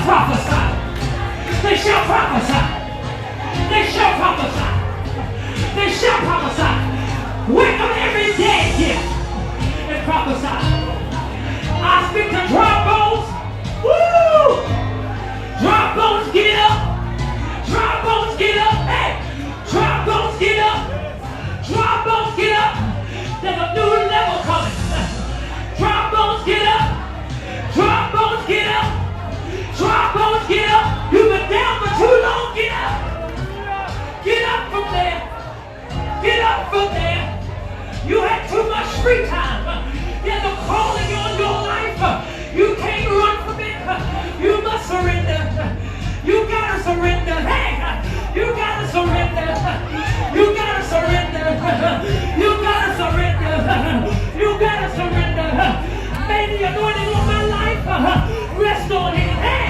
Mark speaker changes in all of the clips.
Speaker 1: prophesy. They shall prophesy. They shall prophesy. They shall prophesy. Wake up every day here and prophesy. I speak to dry bones. Woo! Dry bones get up. Dry bones get up. Hey! Dry bones get up. Dry bones get up. There's a new level coming. Dry bones get up. Dry bones get up. Dry bones get up. You've been down for too long. Get up. Get up from there. Get up from there. You had too much free time. There's a calling on your life. You can't run from it. You must surrender. You gotta surrender. Hey, you gotta surrender. You gotta surrender. You gotta surrender. You gotta surrender. May the anointing on my life rest on it. Hey.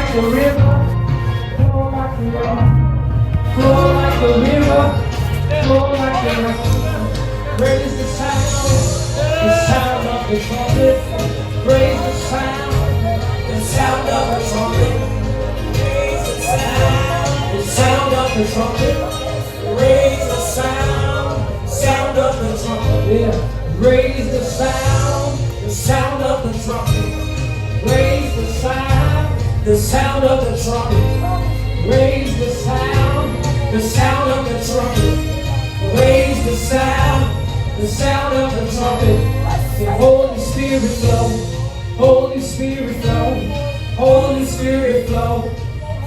Speaker 1: like the river, flow like the river, flow like the river, flow like the river. Raise the sound of the trumpet. Raise the sound of the trumpet. Raise the sound of the trumpet. Raise the sound of the trumpet. Yeah. Raise the sound of the trumpet. Raise the sound of the trumpet. Raise the sound of the trumpet. Raise the sound of the trumpet. The Holy Spirit flow, Holy Spirit flow, Holy Spirit flow,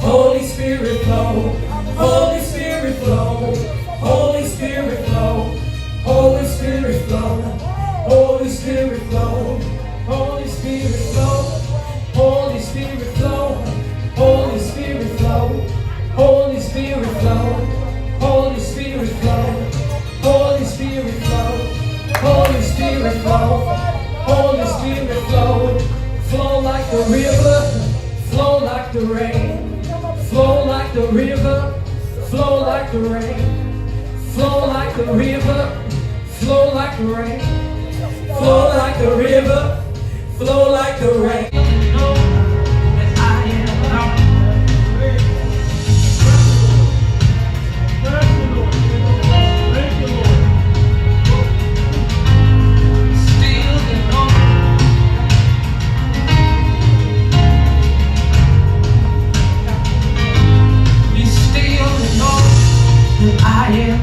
Speaker 1: Holy Spirit flow, Holy Spirit flow, Holy Spirit flow, Holy Spirit flow, Holy Spirit flow, Holy Spirit flow, Holy Spirit flow, Holy Spirit flow, Holy Spirit flow, Holy Spirit flow, Holy Spirit flow, Holy Spirit flow, Holy Spirit flow, flow like the river, flow like the rain, flow like the river, flow like the rain, flow like the river, flow like the rain, flow like the river, flow like the rain.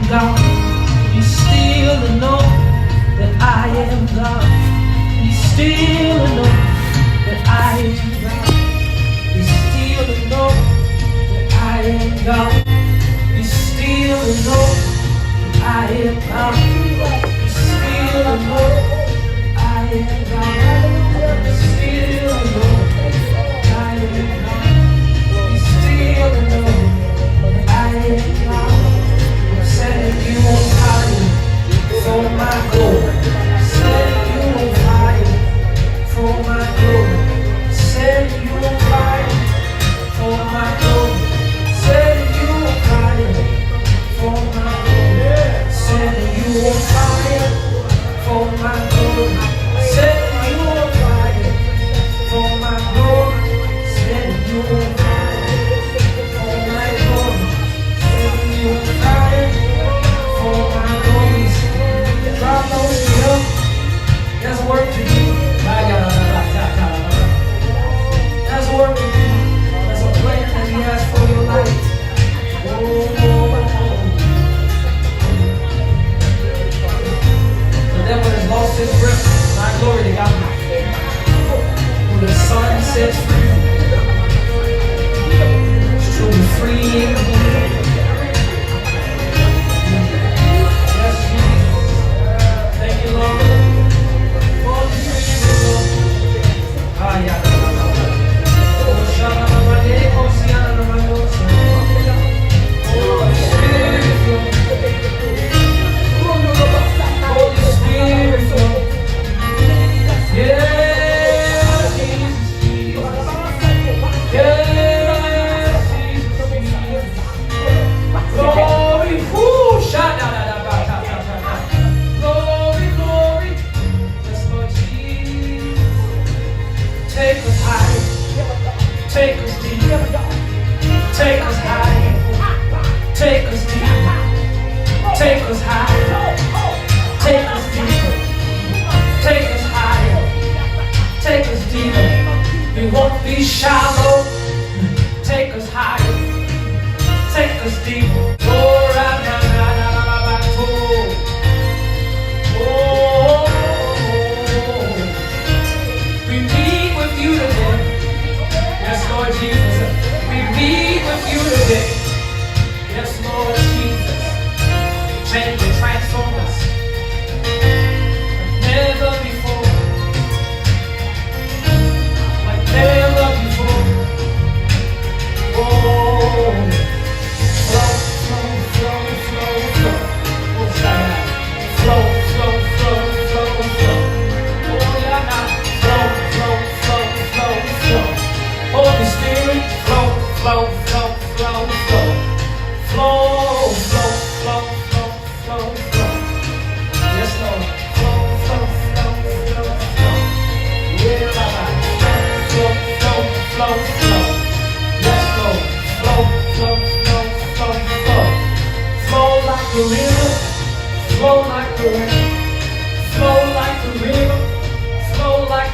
Speaker 1: God, you still know that I am God. You still know that I am God. You still know that I am God. You still know that I am God. You still know that I am God. You still know that I am God. You still know that I am God. Setting you on fire for my glory. Setting you on fire for my glory. Setting you on fire for my glory. Setting you on fire for my glory. Setting you on fire for my glory. Setting you on fire for my glory. Setting you on fire for my glory. Setting you on fire. Drop those up. There's work to do. There's work to do. There's a plan that He has for your life. The devil has lost his grip. My glory to God. Who the Son sets free is truly free indeed. Flow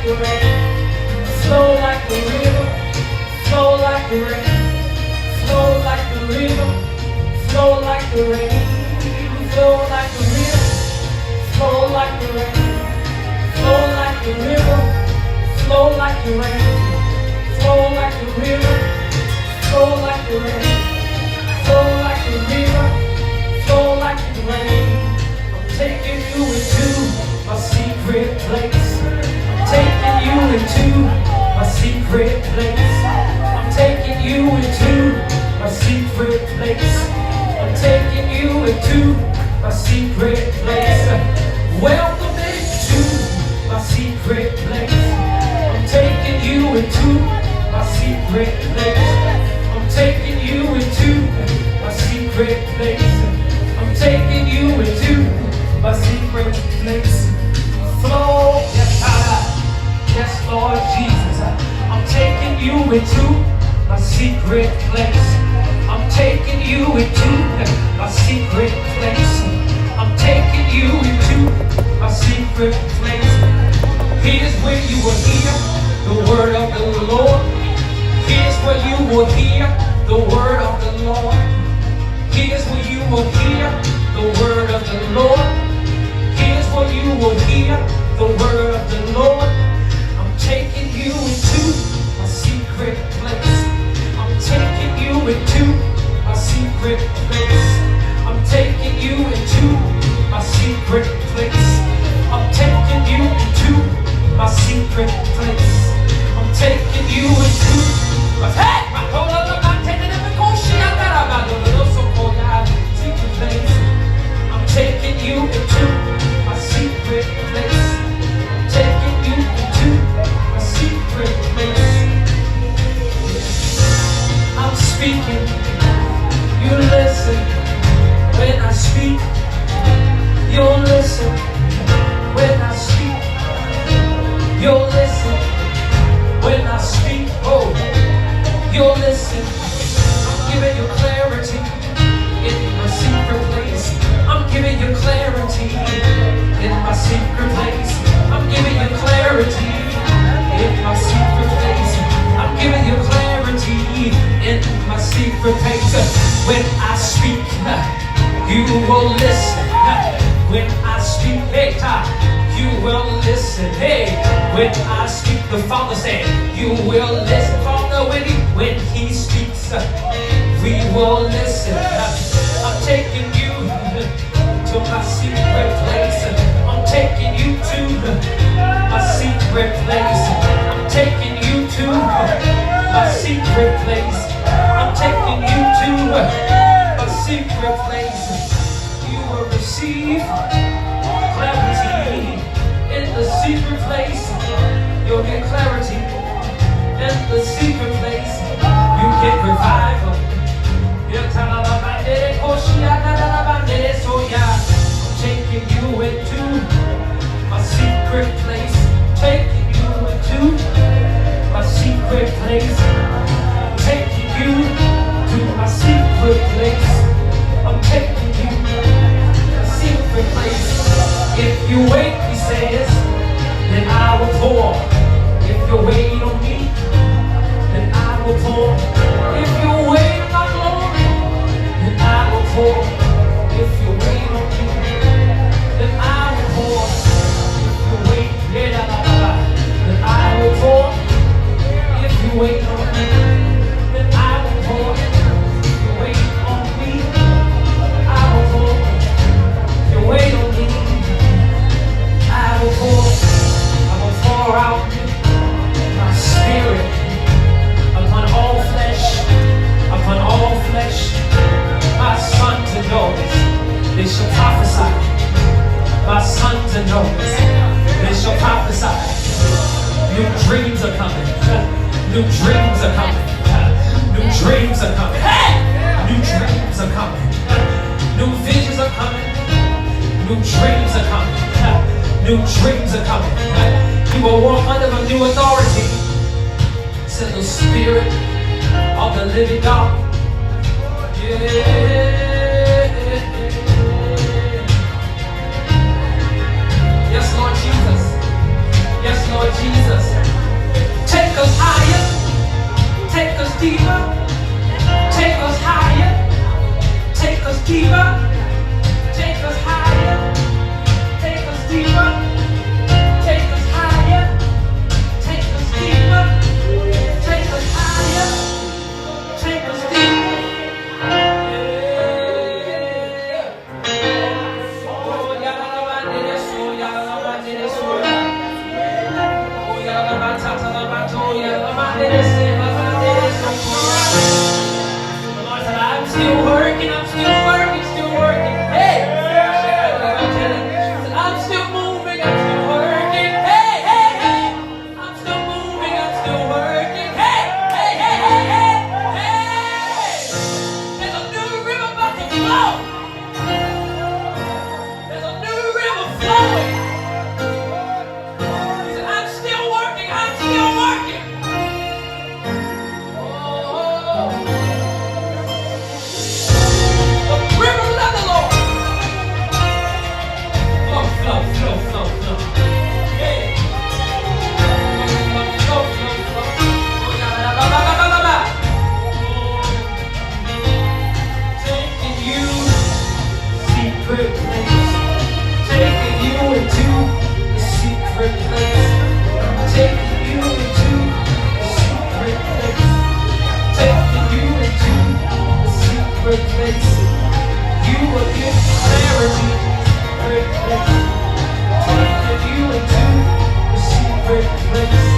Speaker 1: the rain, flow like the river, flow like the rain, flow like the river, flow like the rain, flow like the river, flow like the rain, flow like the river, flow like the rain, flow like the river, flow like the rain, flow like the river, flow like the rain. I'm taking you into my secret place. I'm taking you into my secret place. I'm taking you into my secret place. I'm taking you into my secret place. Welcome into my secret place. I'm taking you into my secret place. I'm taking you into my secret place. I'm taking you into my secret place. Flow, yes, yes, Lord Jesus. I'm taking you into my secret place. I'm taking you into my secret place. I'm taking you into my secret place. Here's where you will hear the word of the Lord. Here's where you will hear the word of the Lord. Here's where you will hear the word of the Lord. Here's where you will hear the word of the Lord. I'm taking you into my secret place. I'm taking you into my secret place. I'm taking you into my secret place. I'm taking you into my secret place. I'm taking you into my secret place. I'm taking you into my secret place. I'm taking you into my secret place. I'm speaking, you listen. When I speak, you'll listen. When I speak, you'll listen. When I speak, oh, you'll listen. I'm giving you clarity in my secret place. I'm giving you clarity in my secret place. I'm giving you clarity in my secret place. I'm giving you clarity in my secret place. When I speak, you will listen. When I speak, hey, you will listen. Hey, when I speak, the Father said, you will listen. Father, when he speaks, we will listen. I'm taking you to my secret place. I'm taking you to my secret place. I'm taking you to my secret place. I'm taking you to my secret place. You will receive clarity in the secret place. You'll get clarity in the secret place. You get revival. I'm taking you into my secret place. Taking you into my secret place. I'm taking you to my secret place. I'm taking you to my secret place. If you wait, he says, then I will pour. If you wait on me, then I will pour. If you wait on my glory, then I will pour. If you wait on me, then I will pour. If you wait, then I will pour. If you wait on me, then I will pour. If you wait on me, I will pour. If you wait on me, I will pour. I will pour out my spirit upon all flesh, upon all flesh. My sons and daughters, they shall prophesy. My sons and daughters, they shall prophesy. New dreams are coming. New dreams are coming. New dreams are coming. Hey! New dreams are coming. New visions are coming. New dreams are coming. New dreams are coming. You will walk under a new authority. Said the Spirit of the living God. Yes, Lord Jesus. Yes, Lord Jesus. deeper. Take us higher. Take us deeper. Take us higher. Take us deeper. Take us higher. Take us deeper. Take us higher. Take us deeper. I'm still working, still working. Hey! I'm still moving, I'm still working. Hey, hey, hey! I'm still moving, I'm still working. Hey, hey, hey, hey, hey! Hey! There's a new river about to flow. There's a new river flowing. He said, I'm still working, I'm still working. You will get clarity, taking you into the secret place.